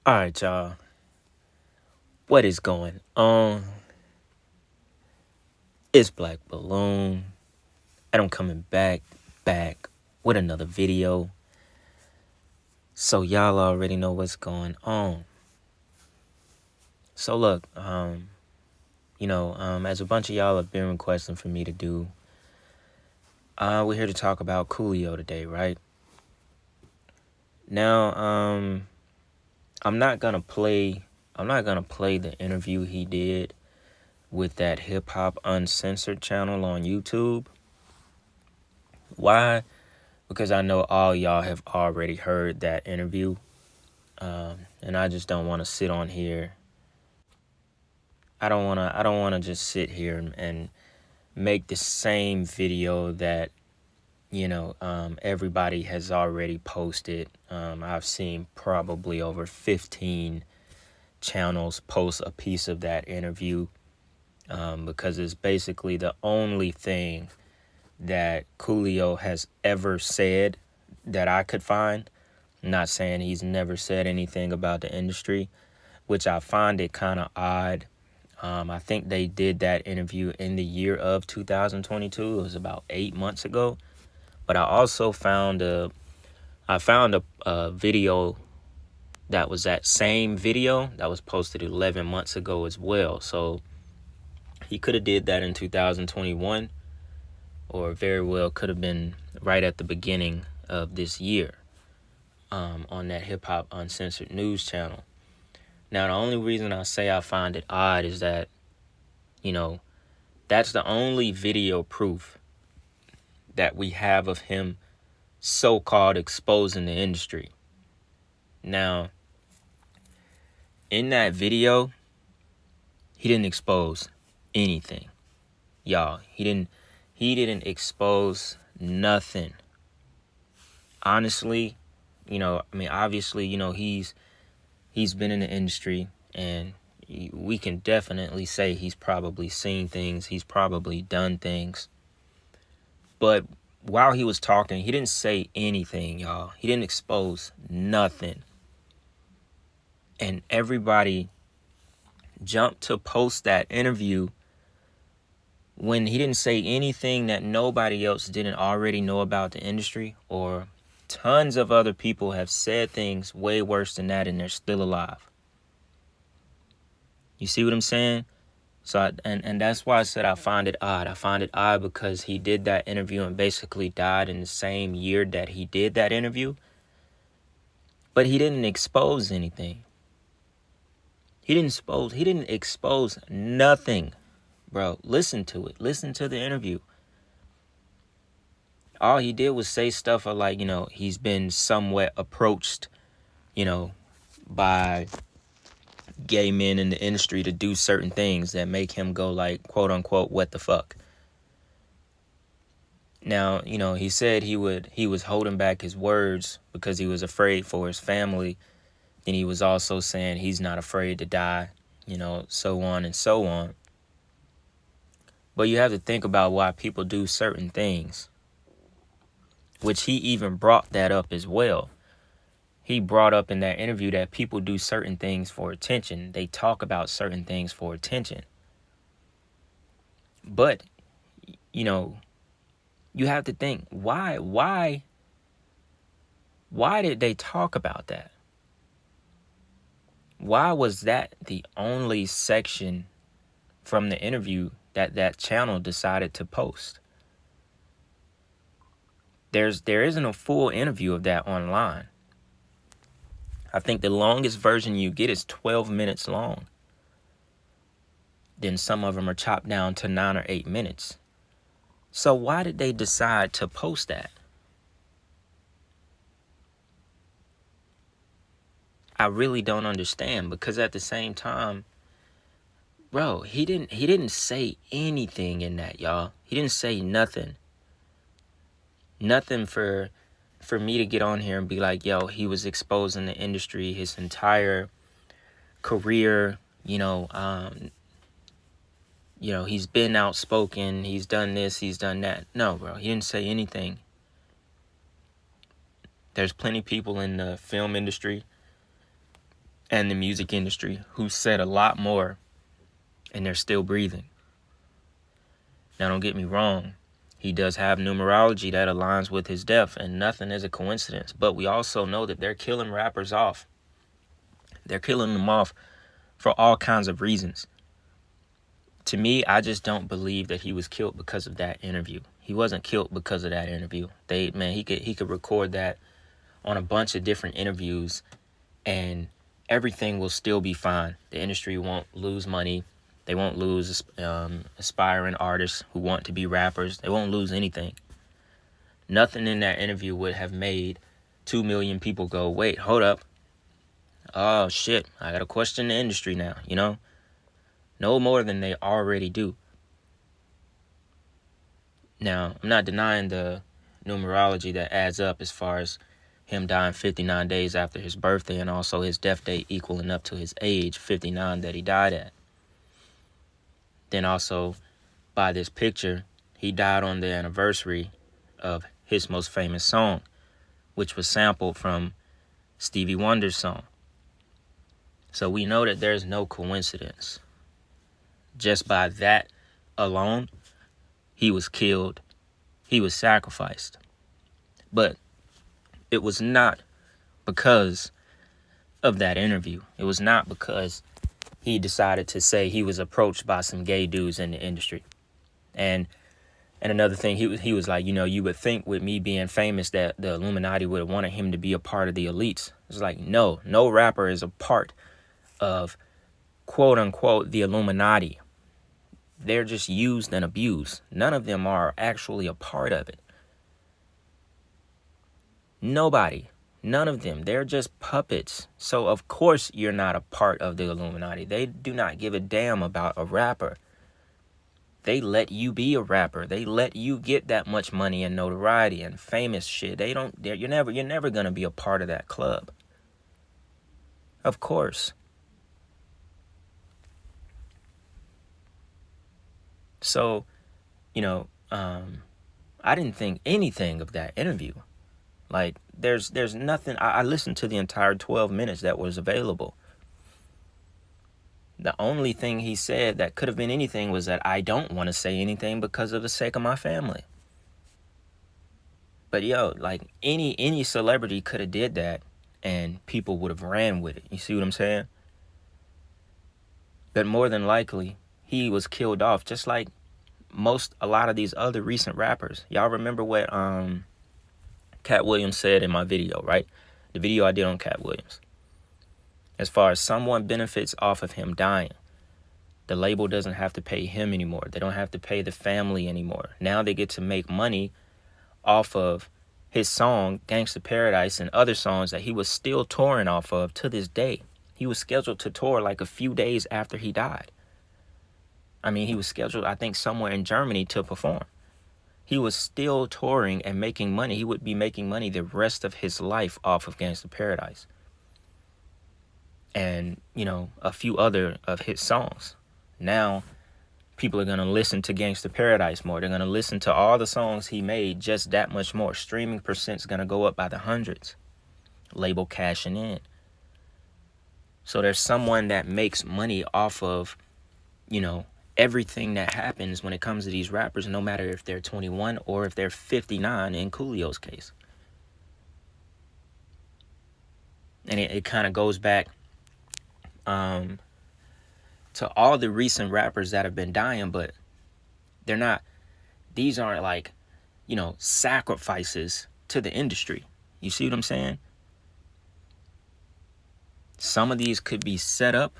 All right, y'all. What is going on? It's Black Balloon, and I'm coming back with another video. So y'all already know what's going on. So look, as a bunch of y'all have been requesting for me to do, we're here to talk about Coolio today, right? Now, I'm not gonna play the interview he did with that Hip Hop Uncensored channel on YouTube. Why? Because I know all y'all have already heard that interview, and I just don't want to sit on here. I don't want to just sit here and make the same video that everybody has already posted. I've seen probably over 15 channels post a piece of that interview, because it's basically the only thing that Coolio has ever said that I could find. I'm not saying he's never said anything about the industry, which I find it kind of odd. I think they did that interview in the year of 2022. It was about 8 months ago. But I also found a video that was that same video that was posted 11 months ago as well. So he could have did that in 2021, or very well could have been right at the beginning of this year, on that Hip Hop Uncensored news channel. Now, the only reason I say I find it odd is that, that's the only video proof that we have of him so-called exposing the industry. Now, in that video, he didn't expose anything. Y'all, he didn't expose nothing. Honestly, obviously, he's been in the industry, and we can definitely say he's probably seen things, he's probably done things. But while he was talking, he didn't say anything, y'all. He didn't expose nothing. And everybody jumped to post that interview when he didn't say anything that nobody else didn't already know about the industry, or tons of other people have said things way worse than that and they're still alive. You see what I'm saying? So and that's why I said I find it odd. I find it odd because he did that interview and basically died in the same year that he did that interview. But he didn't expose anything. He didn't expose nothing. Bro, listen to it. Listen to the interview. All he did was say stuff like, he's been somewhat approached, by gay men in the industry to do certain things that make him go like, quote unquote, what the fuck. Now, he said he was holding back his words because he was afraid for his family. And he was also saying he's not afraid to die, so on and so on. But you have to think about why people do certain things, which he even brought that up as well. He brought up in that interview that people do certain things for attention. They talk about certain things for attention. But, you have to think, why did they talk about that? Why was that the only section from the interview that channel decided to post? There isn't a full interview of that online. I think the longest version you get is 12 minutes long. Then some of them are chopped down to 9 or 8 minutes. So why did they decide to post that? I really don't understand, because at the same time, bro, he didn't say anything in that, y'all. He didn't say nothing. Nothing for me to get on here and be like, yo, he was exposing the industry, his entire career, he's been outspoken, he's done this, he's done that. No, bro, he didn't say anything. There's plenty of people in the film industry and the music industry who said a lot more, and they're still breathing. Now, don't get me wrong. He does have numerology that aligns with his death, and nothing is a coincidence. But we also know that they're killing rappers off. They're killing them off for all kinds of reasons. To me, I just don't believe that he was killed because of that interview. He wasn't killed because of that interview. He could record that on a bunch of different interviews, and everything will still be fine. The industry won't lose money. They won't lose aspiring artists who want to be rappers. They won't lose anything. Nothing in that interview would have made 2 million people go, wait, hold up. Oh, shit, I got to question the industry now, you know? No more than they already do. Now, I'm not denying the numerology that adds up as far as him dying 59 days after his birthday, and also his death date equaling up to his age, 59, that he died at. Then also, by this picture, he died on the anniversary of his most famous song, which was sampled from Stevie Wonder's song. So we know that there's no coincidence. Just by that alone, he was killed. He was sacrificed. But it was not because of that interview. It was not because he decided to say he was approached by some gay dudes in the industry. And another thing, he was like, you know, you would think with me being famous that the Illuminati would have wanted him to be a part of the elites. It's like, no rapper is a part of, quote unquote, the Illuminati. They're just used and abused. None of them are actually a part of it. Nobody. None of them. They're just puppets. So, of course, you're not a part of the Illuminati. They do not give a damn about a rapper. They let you be a rapper. They let you get that much money and notoriety and famous shit. You're never going to be a part of that club. Of course. So, you know, I didn't think anything of that interview. Like, there's nothing. I listened to the entire 12 minutes that was available. The only thing he said that could have been anything was that I don't want to say anything because of the sake of my family. But yo, like any celebrity could have did that and people would have ran with it. You see what I'm saying? But more than likely, he was killed off just like a lot of these other recent rappers. Y'all remember what Cat Williams said in my video, right? The video I did on Cat Williams. As far as someone benefits off of him dying, the label doesn't have to pay him anymore. They don't have to pay the family anymore. Now they get to make money off of his song, Gangsta Paradise, and other songs that he was still touring off of to this day. He was scheduled to tour like a few days after he died. I mean, he was scheduled, I think, somewhere in Germany to perform. He was still touring and making money. He would be making money the rest of his life off of Gangsta Paradise. And, you know, a few other of his songs. Now, people are going to listen to Gangsta Paradise more. They're going to listen to all the songs he made just that much more. Streaming percent's going to go up by the hundreds. Label cashing in. So there's someone that makes money off of, you know, everything that happens when it comes to these rappers, no matter if they're 21 or if they're 59 in Coolio's case. And it kind of goes back to all the recent rappers that have been dying, but these aren't like, you know, sacrifices to the industry. You see what I'm saying? Some of these could be set up,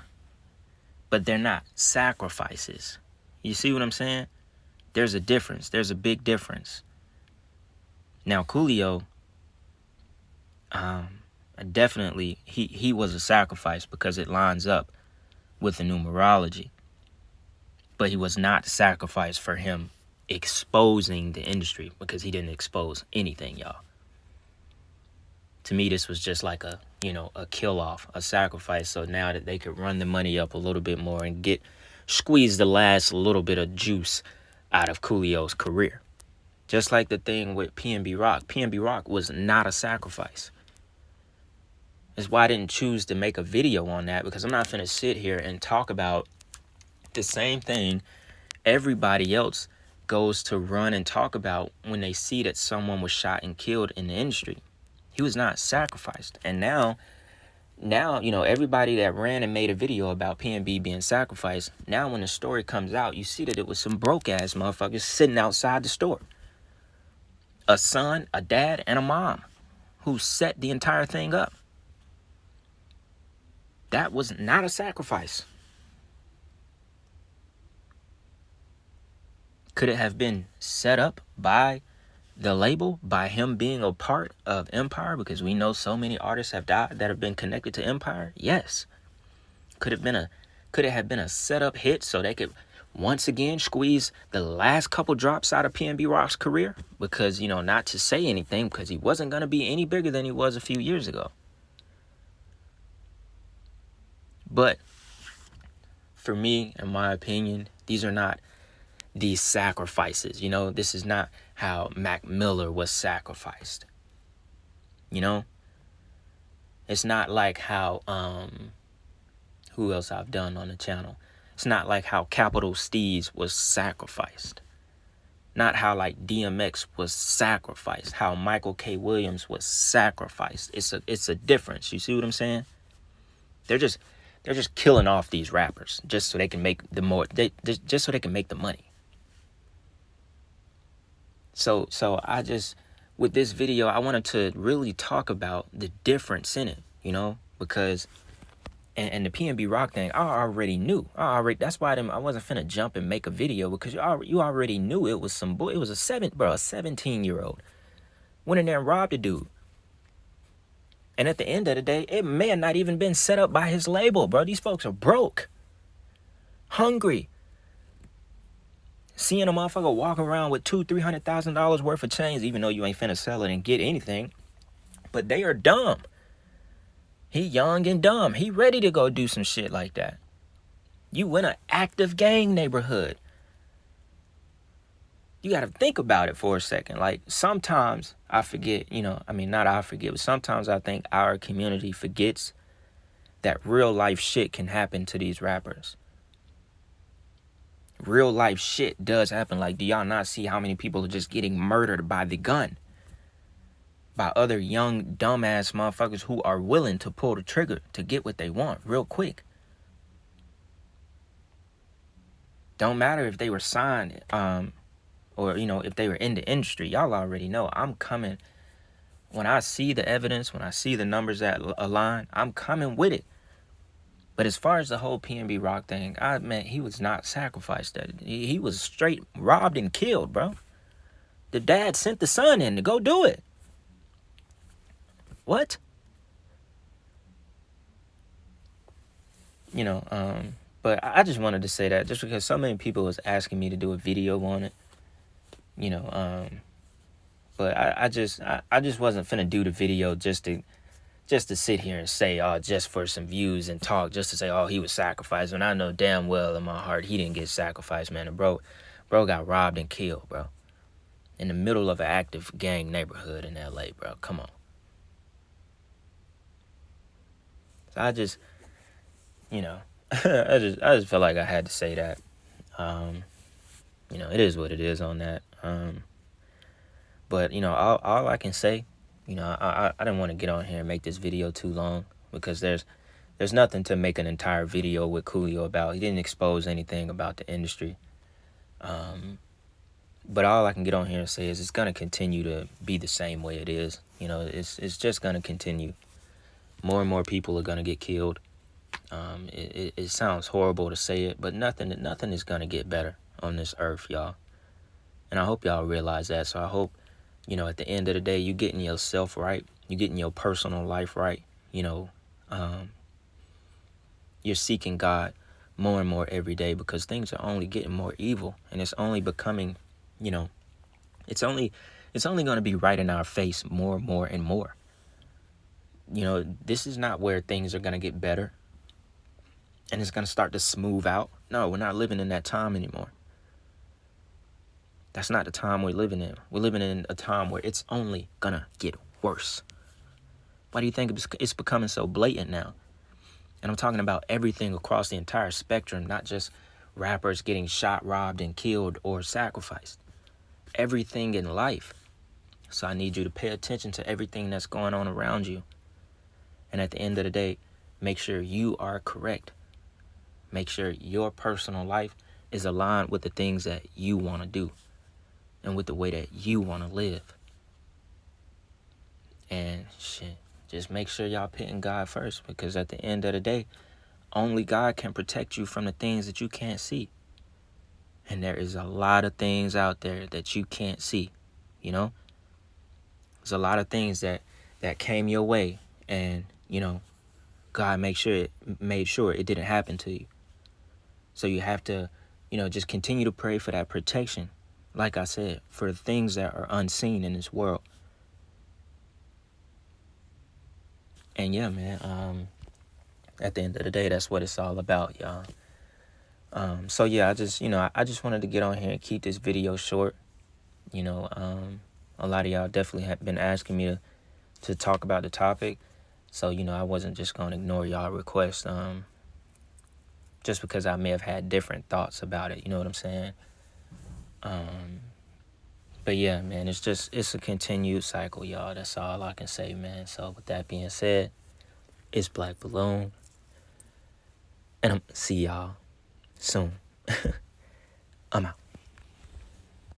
but they're not sacrifices. You see what I'm saying? There's a difference. There's a big difference. Now, Coolio, definitely, he was a sacrifice because it lines up with the numerology. But he was not sacrificed for him exposing the industry, because he didn't expose anything, y'all. To me, this was just like a kill-off, a sacrifice, so now that they could run the money up a little bit more and squeeze the last little bit of juice out of Coolio's career. Just like the thing with PNB Rock. PNB Rock was not a sacrifice. That's why I didn't choose to make a video on that, because I'm not finna sit here and talk about the same thing everybody else goes to run and talk about when they see that someone was shot and killed in the industry. He was not sacrificed. And now, everybody that ran and made a video about PNB being sacrificed, now when the story comes out, you see that it was some broke-ass motherfuckers sitting outside the store. A son, a dad, and a mom who set the entire thing up. That was not a sacrifice. Could it have been set up by the label, by him being a part of Empire? Because we know so many artists have died that have been connected to Empire. Yes. Could it have been a setup hit so they could once again squeeze the last couple drops out of PNB Rock's career? Because, not to say anything, because he wasn't going to be any bigger than he was a few years ago. But for me, in my opinion, these are not these sacrifices. This is not how Mac Miller was sacrificed. It's not like how who else I've done on the channel. It's not like how Capital Steez was sacrificed. Not how like DMX was sacrificed. How Michael K. Williams was sacrificed. It's a difference. You see what I'm saying? They're just killing off these rappers just so they can make just so they can make the money. So I just, with this video, I wanted to really talk about the difference in it, because and the PNB Rock thing, I already knew. That's why I wasn't finna jump and make a video, because you already knew it was some bull. It was a 17-year-old went in there and robbed a dude. And at the end of the day, it may have not even been set up by his label, bro. These folks are broke, hungry. Seeing a motherfucker walk around with $200,000-$300,000 worth of chains, even though you ain't finna sell it and get anything, but they are dumb. He young and dumb. He ready to go do some shit like that. You in an active gang neighborhood. You got to think about it for a second. Like, sometimes I forget, not I forget, but sometimes I think our community forgets that real life shit can happen to these rappers. Real life shit does happen. Like, do y'all not see how many people are just getting murdered by the gun? By other young, dumbass motherfuckers who are willing to pull the trigger to get what they want real quick. Don't matter if they were signed, or, if they were in the industry. Y'all already know I'm coming. When I see the evidence, when I see the numbers that align, I'm coming with it. But as far as the whole PNB Rock thing, he was not sacrificed. He was straight robbed and killed, bro. The dad sent the son in to go do it. What? But I just wanted to say that just because so many people was asking me to do a video on it. But I just wasn't finna do the video just to sit here and say, just for some views and talk, just to say, he was sacrificed, when I know damn well in my heart he didn't get sacrificed, man. And bro got robbed and killed, bro, in the middle of an active gang neighborhood in LA, bro. Come on. So I just, I just felt like I had to say that. It is what it is on that. But all I can say, I didn't want to get on here and make this video too long, because there's nothing to make an entire video with Coolio about. He didn't expose anything about the industry. But all I can get on here and say is it's gonna continue to be the same way it is. It's just gonna continue. More and more people are gonna get killed. It sounds horrible to say it, but nothing is gonna get better on this earth, y'all. And I hope y'all realize that. So I hope, at the end of the day, you getting yourself right. You getting your personal life right. You're seeking God more and more every day, because things are only getting more evil, and it's only becoming, it's only going to be right in our face more and more and more. This is not where things are going to get better and it's going to start to smooth out. No, we're not living in that time anymore. That's not the time we're living in. We're living in a time where it's only gonna get worse. Why do you think it's becoming so blatant now? And I'm talking about everything across the entire spectrum, not just rappers getting shot, robbed, and killed or sacrificed. Everything in life. So I need you to pay attention to everything that's going on around you. And at the end of the day, make sure you are correct. Make sure your personal life is aligned with the things that you want to do and with the way that you want to live. And shit, just make sure y'all putting God first, because at the end of the day, only God can protect you from the things that you can't see. And there is a lot of things out there that you can't see, you know? There's a lot of things that came your way, and, you know, God made sure it didn't happen to you. So you have to, you know, just continue to pray for that protection, like I said, for the things that are unseen in this world. And yeah, man, at the end of the day, that's what it's all about, y'all. So yeah, I just wanted to get on here and keep this video short. You know, a lot of y'all definitely have been asking me to talk about the topic. So, you know, I wasn't just going to ignore y'all requests, just because I may have had different thoughts about it. You know what I'm saying? But yeah, man, it's a continued cycle, y'all. That's all I can say, man. So with that being said, it's Black Balloon, and I'm see y'all soon. I'm out.